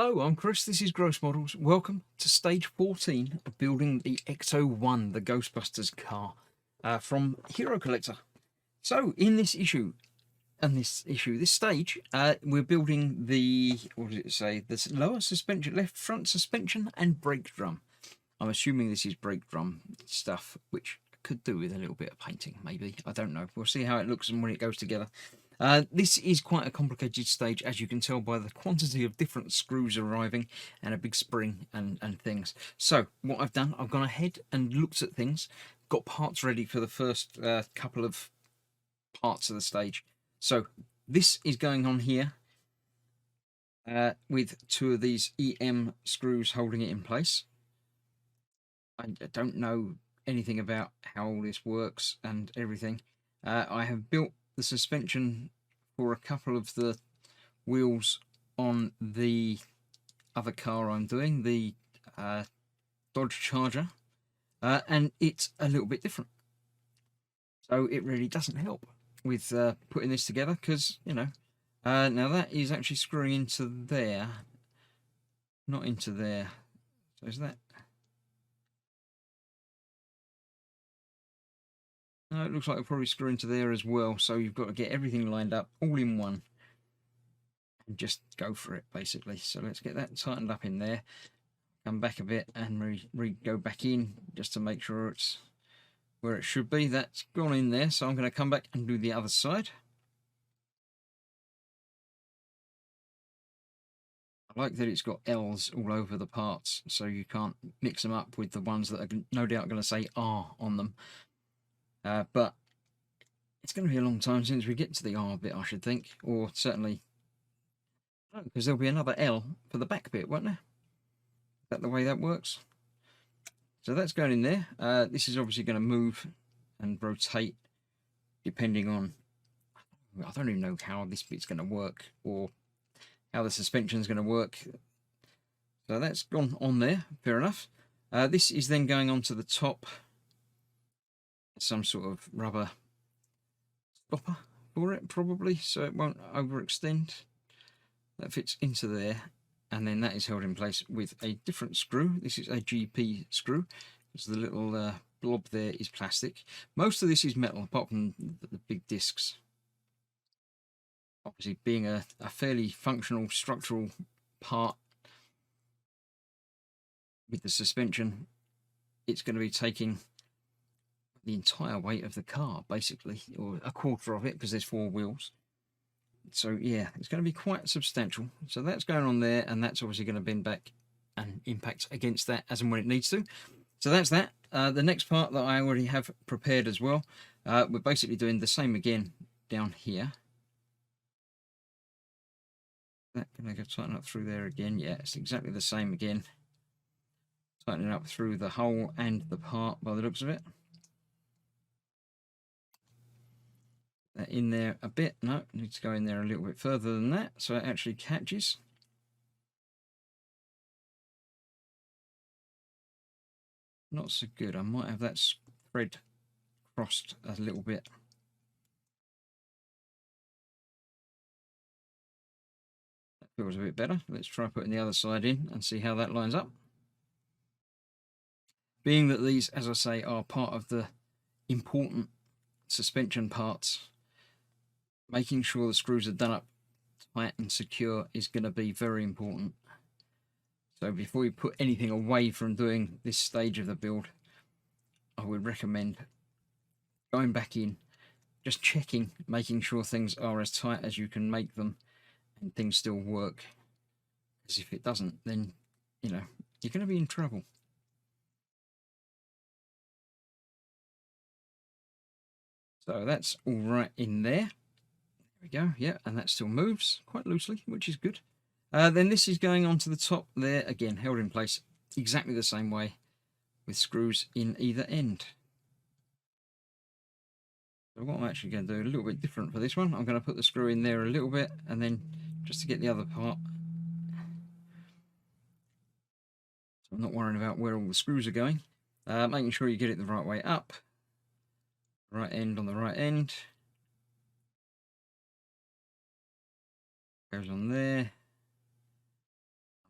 Hello, I'm Chris. This is Gross Models. Welcome to stage 14 of building the Ecto-1, the Ghostbusters car from Hero Collector. So, in this stage, we're building the, what does it say? The lower suspension, left front suspension and brake drum. I'm assuming this is brake drum stuff, which I could do with a little bit of painting, maybe. I don't know. We'll see how it looks and when it goes together. This is quite a complicated stage, as you can tell by the quantity of different screws arriving and a big spring and things. So what I've done, I've gone ahead and looked at things, got parts ready for the first couple of parts of the stage. So this is going on here with two of these EM screws holding it in place. I don't know anything about how all this works and everything. I have built the suspension for a couple of the wheels on the other car I'm doing, the Dodge Charger, and it's a little bit different. So it really doesn't help with putting this together because, you know, now that is actually screwing into there, not into there. So is that? No, it looks like it'll probably screw into there as well. So you've got to get everything lined up all in one and just go for it, basically. So let's get that tightened up in there. Come back a bit and go back in just to make sure it's where it should be. That's gone in there. So I'm going to come back and do the other side. I like that it's got L's all over the parts, so you can't mix them up with the ones that are no doubt going to say R on them. But it's going to be a long time since we get to the R bit, I should think, or certainly, because there'll be another L for the back bit, won't there? Is that the way that works? So that's going in there. This is obviously going to move and rotate depending on, I don't even know how this bit's going to work or how the suspension is going to work. So that's gone on there, fair enough. This is then going on to the top, some sort of rubber stopper for it probably, so it won't overextend. That fits into there, and then that is held in place with a different screw. This is a GP screw, because the little blob there is plastic. Most of this is metal, apart from the big discs. Obviously, being a fairly functional structural part with the suspension, it's going to be taking the entire weight of the car, basically, or a quarter of it, because there's 4 wheels. So yeah, it's going to be quite substantial. So that's going on there, and that's obviously going to bend back and impact against that as and when it needs to. So that's that. The next part that I already have prepared as well, we're basically doing the same again down here. That can I go tighten up through there again? Yeah, it's exactly the same again. Tightening up through the hole and the part by the looks of it. In there a bit. No, needs to go in there a little bit further than that so it actually catches. Not so good. I might have that thread crossed a little bit. That feels a bit better. Let's try putting the other side in and see how that lines up. Being that these, as I say, are part of the important suspension parts, making sure the screws are done up tight and secure is going to be very important. So before you put anything away from doing this stage of the build, I would recommend going back in, just checking, making sure things are as tight as you can make them and things still work. Because if it doesn't, then, you know, you're going to be in trouble. So that's all right in there. There we go. Yeah, and that still moves quite loosely, which is good. Then this is going on to the top there, again, held in place exactly the same way with screws in either end. So what I'm actually going to do a little bit different for this one, I'm going to put the screw in there a little bit and then just to get the other part. So I'm not worrying about where all the screws are going. Making sure you get it the right way up. Right end on the right end. Goes on there.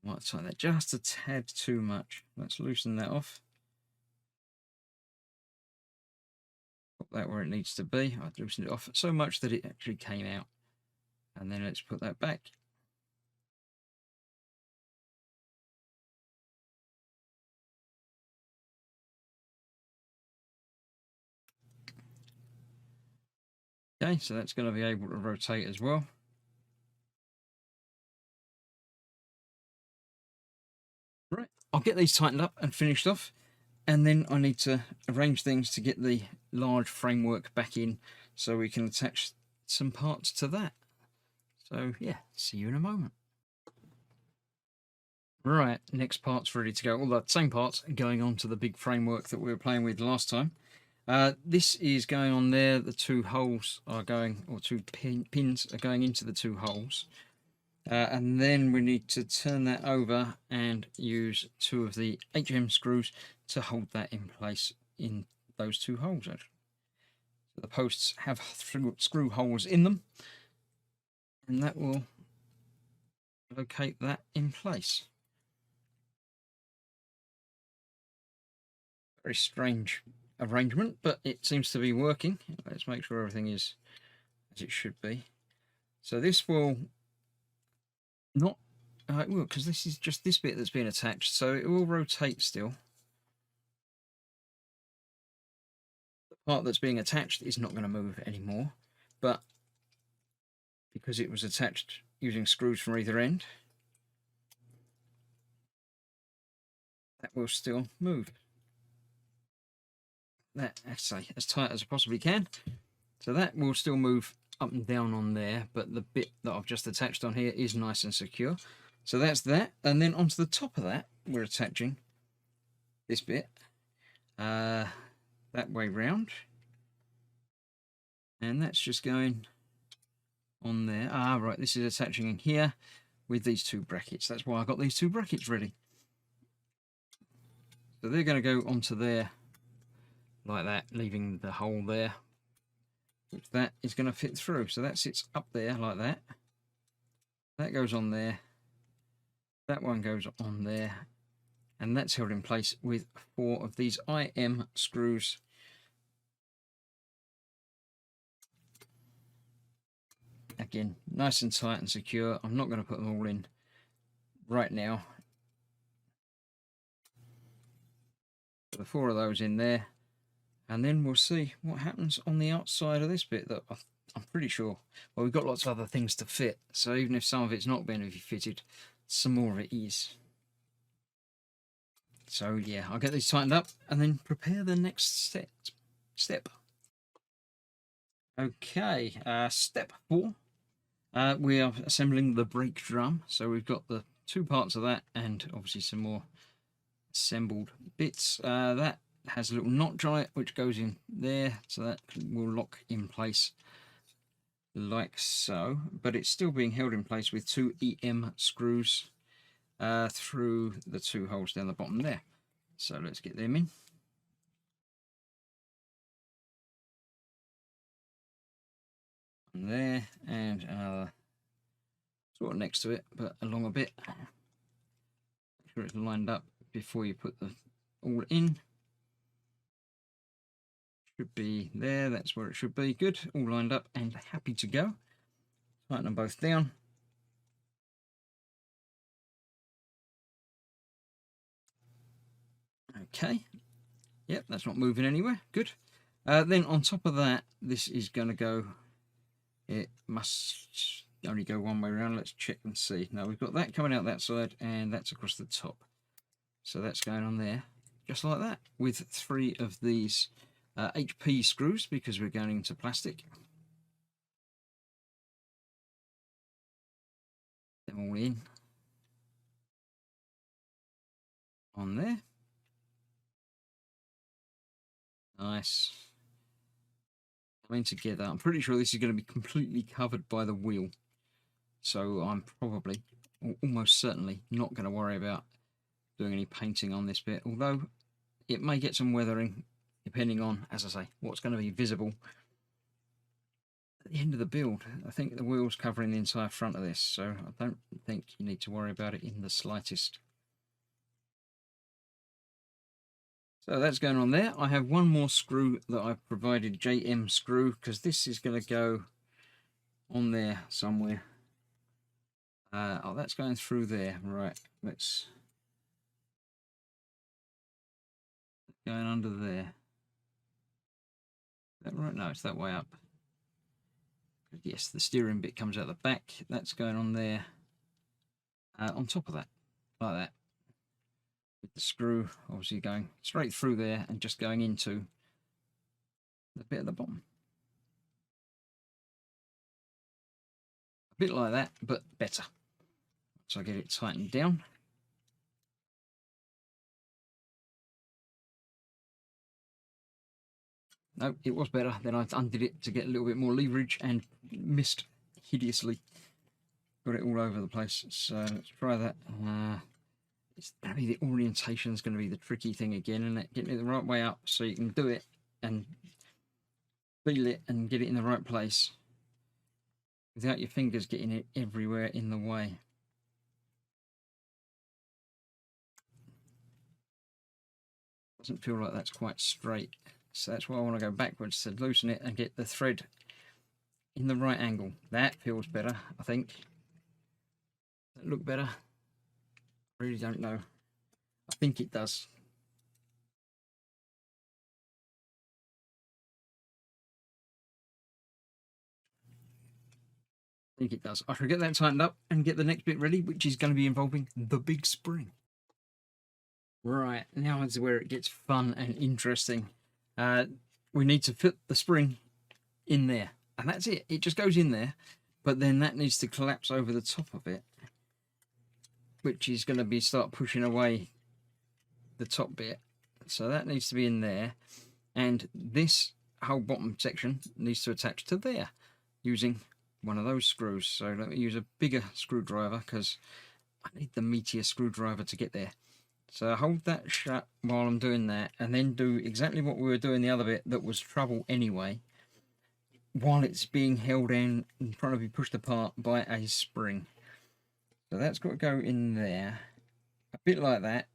I might tighten that just a tad too much. Let's loosen that off. Put that where it needs to be. I've loosened it off so much that it actually came out. And then let's put that back. Okay, so that's going to be able to rotate as well. Right, I'll get these tightened up and finished off. And then I need to arrange things to get the large framework back in so we can attach some parts to that. So yeah, see you in a moment. Right, next part's ready to go. All the same parts going on to the big framework that we were playing with last time. This is going on there. The two holes are going, or two pins are going into the two holes. And then we need to turn that over and use two of the HM screws to hold that in place in those two holes. Actually, so the posts have screw holes in them, and that will locate that in place. Very strange arrangement, but it seems to be working. Let's make sure everything is as it should be. So this will not, because this is just this bit that's been attached, so it will rotate still. The part that's being attached is not going to move anymore, but because it was attached using screws from either end, that will still move. That, I say, as tight as I possibly can. So that will still move up and down on there, but the bit that I've just attached on here is nice and secure. So that's that, and then onto the top of that, we're attaching this bit that way round, and that's just going on there. Ah, right, this is attaching in here with these two brackets. That's why I got these two brackets ready. So they're going to go onto there like that, leaving the hole there, which that is going to fit through. So that sits up there like that. That goes on there. That one goes on there. And that's held in place with 4 of these IM screws. Again, nice and tight and secure. I'm not going to put them all in right now. Put the 4 of those in there. And then we'll see what happens on the outside of this bit that I'm pretty sure. Well, we've got lots of other things to fit. So even if some of it's not going to be fitted, some more of it is. So yeah, I'll get these tightened up and then prepare the next step. Okay, step 4. We are assembling the brake drum. So we've got the 2 parts of that and obviously some more assembled bits. That has a little notch on it which goes in there, so that will lock in place like so, but it's still being held in place with 2 EM screws through the 2 holes down the bottom there. So let's get them in. And there, and another sort of next to it, but along a bit. Make sure it's lined up before you put the all in. Should be there, that's where it should be. Good, all lined up and happy to go. Tighten them both down. Okay, yep, that's not moving anywhere. Good. Then on top of that, this is going to go, it must only go one way around. Let's check and see. Now we've got that coming out that side and that's across the top. So that's going on there, just like that, with 3 of these HP screws because we're going into plastic. Them all in on there. Nice. Coming together. I'm pretty sure this is going to be completely covered by the wheel. So I'm probably, or almost certainly, not going to worry about doing any painting on this bit. Although it may get some weathering, depending on, as I say, what's going to be visible at the end of the build. I think the wheel's covering the entire front of this, so I don't think you need to worry about it in the slightest. So that's going on there. I have one more screw that I've provided, JM screw, because this is going to go on there somewhere. Oh, that's going through there. Right, let's... Going under there. Is that right? No, it's that way up. Yes, the steering bit comes out the back. That's going on there. On top of that, like that. With the screw obviously going straight through there and just going into the bit at the bottom. A bit like that, but better. So I get it tightened down. No, it was better. Then I undid it to get a little bit more leverage and missed hideously. Got it all over the place. So let's try that. It's going to be the orientation is going to be the tricky thing again, and getting it the right way up so you can do it and feel it and get it in the right place without your fingers getting it everywhere in the way. Doesn't feel like that's quite straight, so that's why I want to go backwards to loosen it and get the thread in the right angle. That feels better, I think. Does that look better? I really don't know. I think it does. I think it does. I should get that tightened up and get the next bit ready, which is going to be involving the big spring. Right, now is where it gets fun and interesting. We need to fit the spring in there, and that's it. It just goes in there, but then that needs to collapse over the top of it, which is going to start pushing away the top bit. So that needs to be in there, and this whole bottom section needs to attach to there using one of those screws. So let me use a bigger screwdriver because I need the meatier screwdriver to get there. So hold that shut while I'm doing that, and then do exactly what we were doing the other bit that was trouble anyway, while it's being held in and trying to be pushed apart by a spring. So that's got to go in there, a bit like that.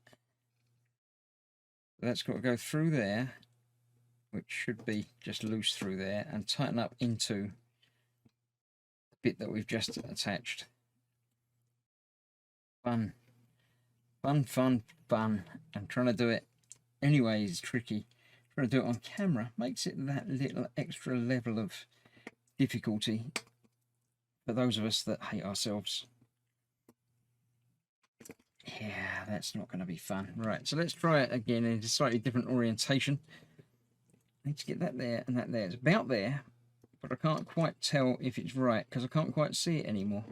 That's got to go through there, which should be just loose through there, and tighten up into the bit that we've just attached. Fun. Fun, fun, fun. And trying to do it anyway is tricky. Trying to do it on camera makes it that little extra level of difficulty for those of us that hate ourselves. Yeah, that's not going to be fun. Right, so let's try it again in a slightly different orientation. I need to get that there and that there. It's about there, but I can't quite tell if it's right because I can't quite see it anymore.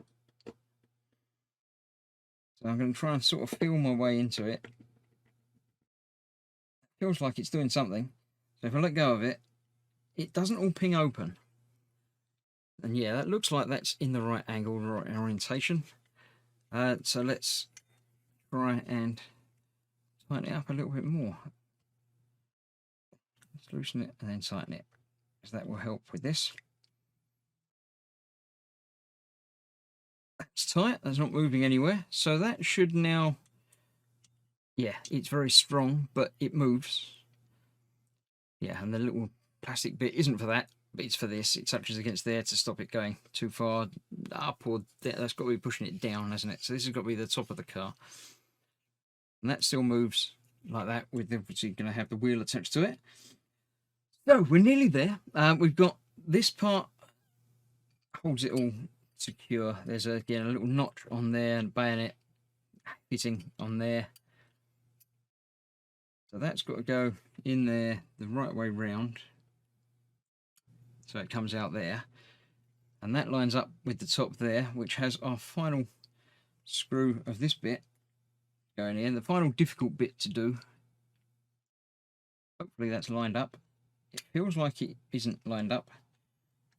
So I'm going to try and sort of feel my way into it. Feels like it's doing something. So if I let go of it, it doesn't all ping open. And yeah, that looks like that's in the right angle, right orientation. So let's try and tighten it up a little bit more. Let's loosen it and then tighten it, because that will help with this. That's tight, that's not moving anywhere. So that should now, yeah, it's very strong, but it moves. Yeah, and the little plastic bit isn't for that, but it's for this. It touches against there to stop it going too far up or there. That's got to be pushing it down, hasn't it? So this has got to be the top of the car. And that still moves like that, with obviously going to have the wheel attached to it. So we're nearly there. We've got this part holds it all secure. There's again a little notch on there and bayonet fitting on there. So that's got to go in there the right way round. So it comes out there. And that lines up with the top there, which has our final screw of this bit going in. The final difficult bit to do. Hopefully that's lined up. It feels like it isn't lined up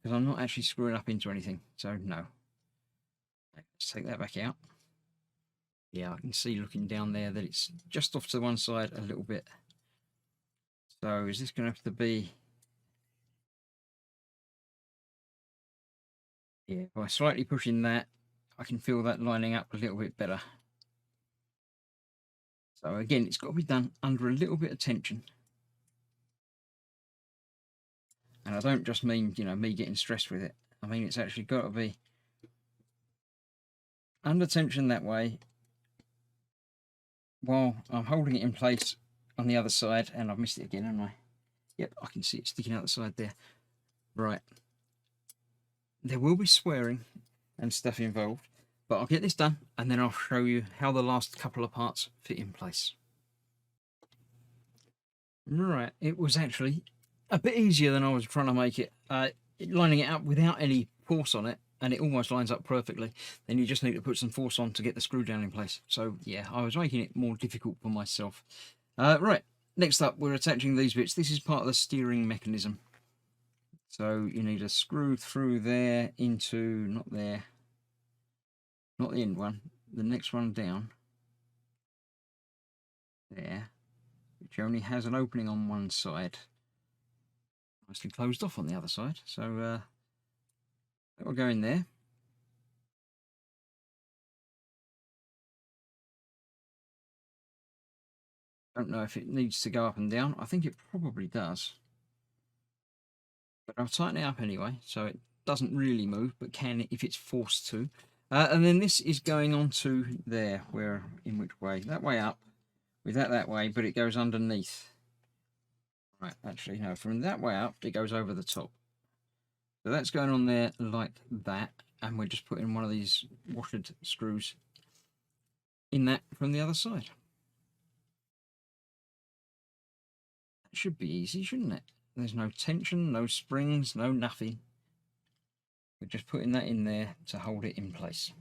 because I'm not actually screwing up into anything. So no. Let's take that back out. Yeah, I can see looking down there that it's just off to one side a little bit. So is this going to have to be Yeah, by slightly pushing that, I can feel that lining up a little bit better. So again, it's got to be done under a little bit of tension. And I don't just mean, you know, me getting stressed with it. I mean, it's actually got to be under tension that way while I'm holding it in place on the other side. And I've missed it again, haven't I? Yep, I can see it sticking out the side there. Right. There will be swearing and stuff involved, but I'll get this done and then I'll show you how the last couple of parts fit in place. Right, it was actually a bit easier than I was trying to make it. Lining it up without any force on it, and it almost lines up perfectly. Then you just need to put some force on to get the screw down in place. So yeah, I was making it more difficult for myself. Right, next up we're attaching these bits. This is part of the steering mechanism. So you need a screw through there into, not there, not the end one, the next one down. There, which only has an opening on one side. Nicely closed off on the other side. So that will go in there. Don't know if it needs to go up and down. I think it probably does. But I'll tighten it up anyway, so it doesn't really move, but can if it's forced to. And then this is going on to there, where, in which way? That way up, with that way, but it goes underneath. Right, actually, no, from that way up, it goes over the top. So that's going on there like that, and we're just putting one of these washered screws in that from the other side. That should be easy, shouldn't it? There's no tension, no springs, no nothing. We're just putting that in there to hold it in place.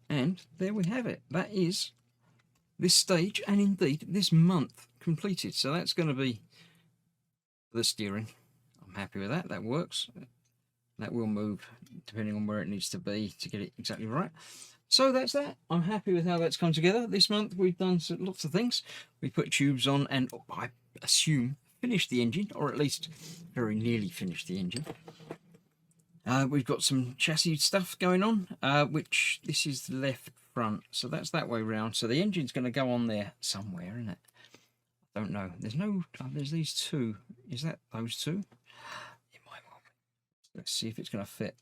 And there we have it. That is this stage, and indeed this month completed. So that's going to be the steering. I'm happy with that. That works. That will move depending on where it needs to be to get it exactly right. So that's that. I'm happy with how that's come together. This month we've done lots of things. We put tubes on and I assume finished the engine, or at least very nearly finished the engine. We've got some chassis stuff going on, which this is the left front, so that's that way round. So the engine's going to go on there somewhere, isn't it? I don't know. There's no. There's these two. Is that those two? It might well be. Let's see if it's going to fit.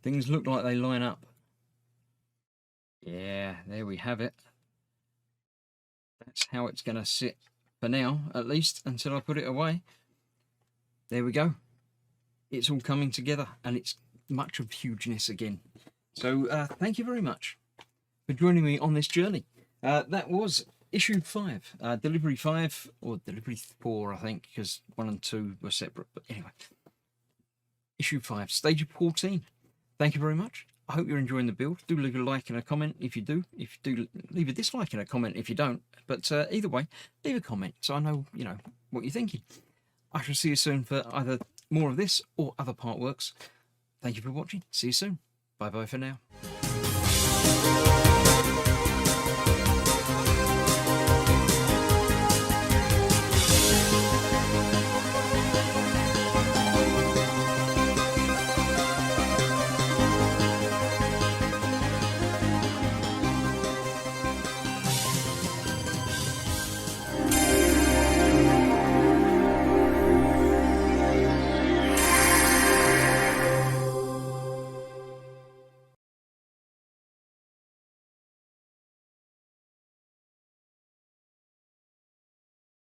Things look like they line up. Yeah, there we have it. That's how it's going to sit for now, at least until I put it away. There we go. It's all coming together, and it's much of hugeness again. So thank you very much for joining me on this journey. That was issue 5, delivery 5, or delivery 4, I think, because 1 and 2 were separate. But anyway, issue 5, stage 14. Thank you very much. I hope you're enjoying the build. Do leave a like and a comment if you do. If you do, leave a dislike and a comment if you don't. But either way, leave a comment so I know, you know, what you're thinking. I shall see you soon for either more of this or other part works. Thank you for watching. See you soon. Bye bye for now.